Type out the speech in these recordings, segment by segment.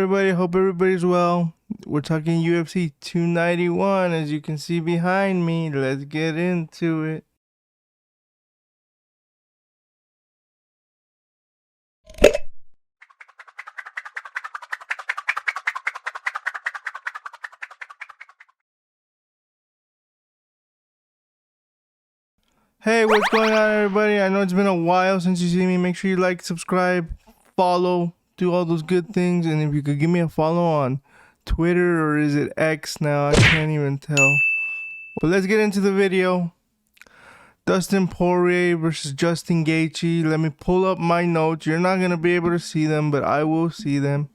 everybody? Hope everybody's well. We're talking UFC 291, as you can see behind me. Let's get into it. Hey, what's going on, everybody? I know it's been a while since you see me. Make sure you like, subscribe, follow, do all those good things. And if you could give me a follow on Twitter, or is it X now? I can't even tell. But let's get into the video. Dustin Poirier versus Justin Gaethje. Let me pull up my notes. You're not going to be able to see them, but I will see them.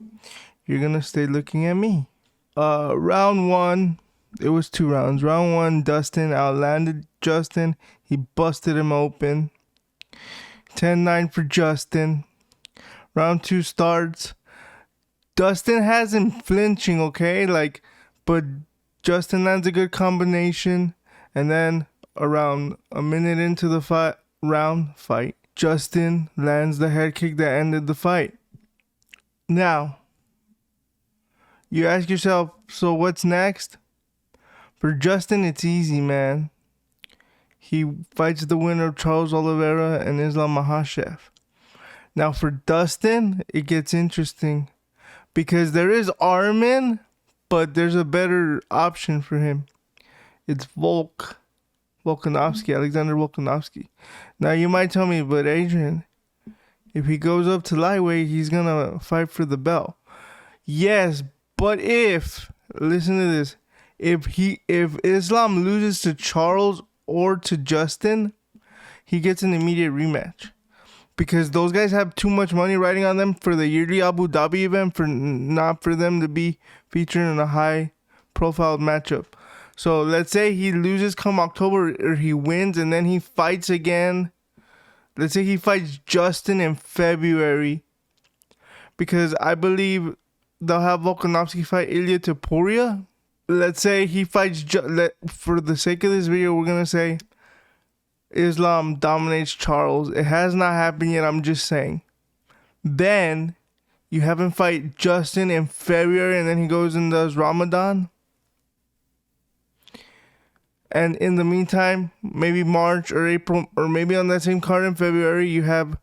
You're going to stay looking at me. Round one. It was 2 rounds. Round 1, Dustin outlanded Justin. He busted him open. 10-9 for Justin. Round 2 starts. Dustin has him flinching, okay? But Justin lands a good combination. And then around a minute into the fight, Justin lands the head kick that ended the fight. Now, you ask yourself, so what's next? For Justin, it's easy, man. He fights the winner of Charles Oliveira and Islam Makhachev. Now, for Dustin, it gets interesting because there is Arman, but there's a better option for him. It's Volkanovski, Alexander Volkanovski. Now, you might tell me, but Adrian, if he goes up to lightweight, he's going to fight for the belt. Yes, but listen to this. If Islam loses to Charles or to Justin, he gets an immediate rematch. Because those guys have too much money riding on them for the yearly Abu Dhabi event, not for them to be featured in a high-profile matchup. So let's say he loses come October, or he wins, and then he fights again. Let's say he fights Justin in February. Because I believe they'll have Volkanovski fight Ilia Topuria. Let's say he fights, for the sake of this video, we're going to say Islam dominates Charles. It has not happened yet, I'm just saying. Then you have him fight Justin in February, and then he goes and does Ramadan. And in the meantime, maybe March or April, or maybe on that same card in February, you have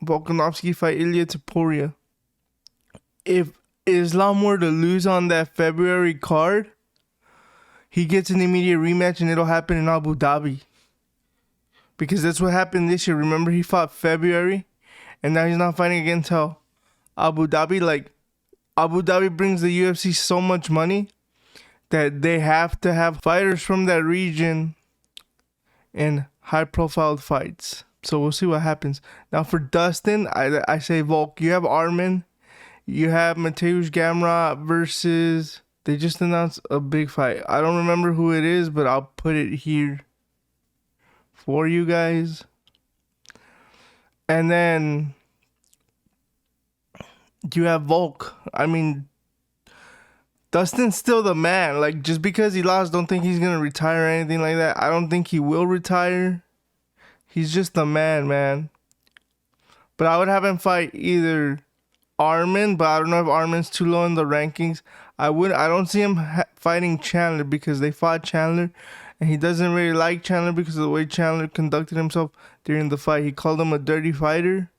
Volkanovski fight Ilia Topuria. If Islam were to lose on that February card, he gets an immediate rematch, and it'll happen in Abu Dhabi. Because that's what happened this year. Remember, he fought February, and now he's not fighting again until Abu Dhabi. Abu Dhabi brings the UFC so much money that they have to have fighters from that region in high-profile fights. So we'll see what happens. Now for Dustin, I say Volk. You have Arman. You have Mateusz Gamrot versus... They just announced a big fight. I don't remember who it is, but I'll put it here for you guys. And then you have Volk. I mean, Dustin's still the man. Just because he lost, don't think he's going to retire or anything like that. I don't think he will retire. He's just the man. But I would have him fight either Arman, but I don't know if Arman's too low in the rankings. I don't see him fighting Chandler, because they fought Chandler, and he doesn't really like Chandler because of the way Chandler conducted himself during the fight. He called him a dirty fighter,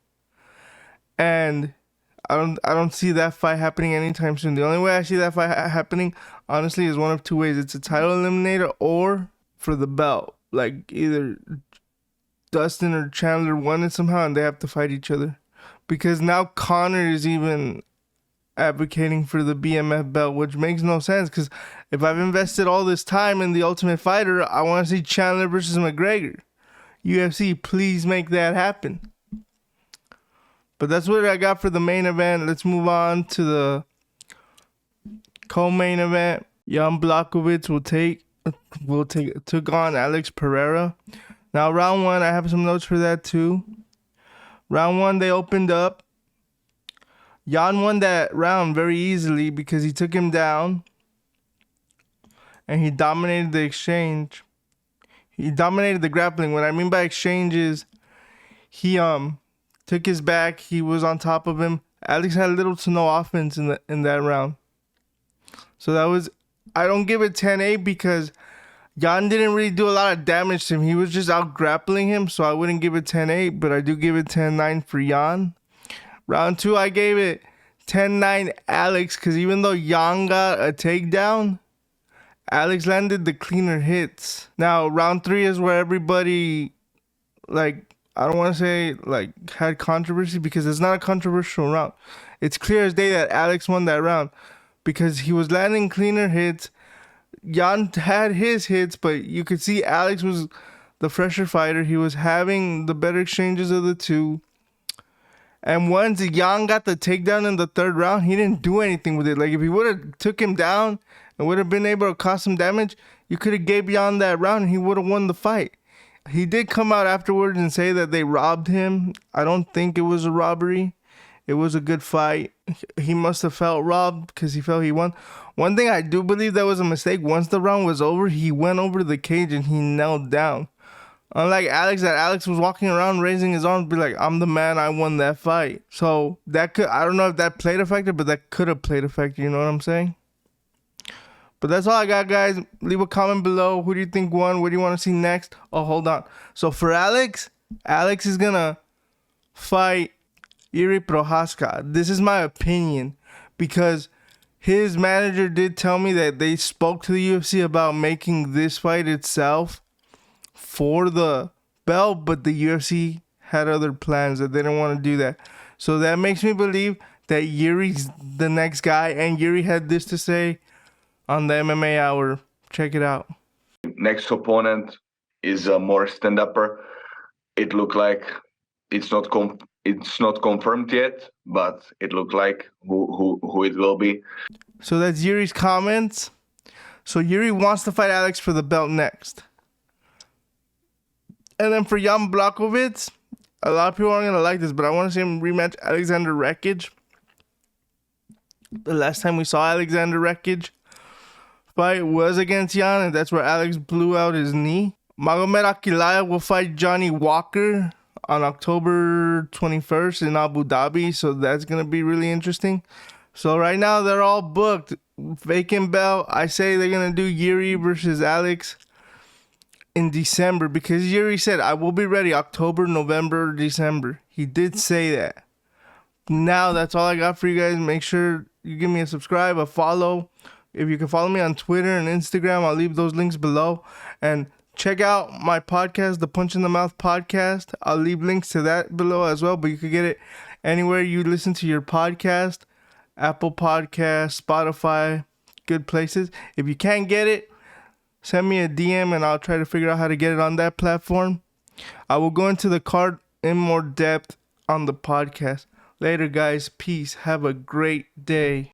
and I don't see that fight happening anytime soon. The only way I see that fight happening, honestly, is one of two ways. It's a title eliminator or for the belt. Either Dustin or Chandler won it somehow, and they have to fight each other. Because now Conor is even advocating for the BMF belt, which makes no sense. Because if I've invested all this time in the Ultimate Fighter, I want to see Chandler versus McGregor. UFC, please make that happen. But that's what I got for the main event. Let's move on to the co-main event. Jan Blachowicz took on Alex Pereira. Now round 1, I have some notes for that too. Round 1, they opened up. Jan won that round very easily because he took him down and he dominated the exchange. He dominated the grappling. What I mean by exchange is he took his back, he was on top of him, Alex had little to no offense in that round. So that was, I don't give it 10-8 because Jan didn't really do a lot of damage to him. He was just out grappling him, so I wouldn't give it 10-8, but I do give it 10-9 for Jan. Round 2, I gave it 10-9 Alex, because even though Jan got a takedown, Alex landed the cleaner hits. Now, round 3 is where everybody, like, I don't want to say, like, had controversy, because it's not a controversial round. It's clear as day that Alex won that round, because he was landing cleaner hits. Jan had his hits, but you could see Alex was the fresher fighter. He was having the better exchanges of the two. And once Jan got the takedown in the 3rd round, he didn't do anything with it. Like, if he would have took him down and would have been able to cause some damage, you could have gave Jan that round and he would have won the fight. He did come out afterwards and say that they robbed him. I don't think it was a robbery. It was a good fight. He must have felt robbed because he felt he won. One thing I do believe that was a mistake, once the round was over, he went over to the cage and he knelt down. Unlike Alex, that Alex was walking around raising his arms, be like, I'm the man, I won that fight. So that could, I don't know if that played a factor, but that could have played a factor, you know what I'm saying? But that's all I got, guys. Leave a comment below. Who do you think won? What do you want to see next? Oh, hold on. So for Alex is gonna fight Iri Prohaska. This is my opinion, because his manager did tell me that they spoke to the UFC about making this fight itself for the belt, but the UFC had other plans that they didn't want to do that. So that makes me believe that Yuri's the next guy, and Yuri had this to say on the MMA Hour. Check it out. Next opponent is a more stand-upper. It looked like it's not confirmed yet, but it looked like who it will be. So that's Yuri's comments. So Yuri wants to fight Alex for the belt next. And then for Jan Blachowicz, a lot of people aren't gonna like this, but I want to see him rematch Alexander Rekic. The last time we saw Alexander Rekic fight was against Jan, and that's where Alex blew out his knee. Magomed Ankalaev will fight Johnny Walker on October 21st in Abu Dhabi, so that's gonna be really interesting. So right now they're all booked. Vacant belt. I say they're gonna do Yuri versus Alex in December, because Yuri said, I will be ready October, November, December. He did say that. Now that's all I got for you guys. Make sure you give me a subscribe, a follow. If you can follow me on Twitter and Instagram, I'll leave those links below. And check out my podcast, the Punch in the Mouth podcast. I'll leave links to that below as well, but you can get it anywhere you listen to your podcast. Apple Podcasts, Spotify, good places. If you can't get it, send me a DM and I'll try to figure out how to get it on that platform. I will go into the card in more depth on the podcast. Later, guys. Peace. Have a great day.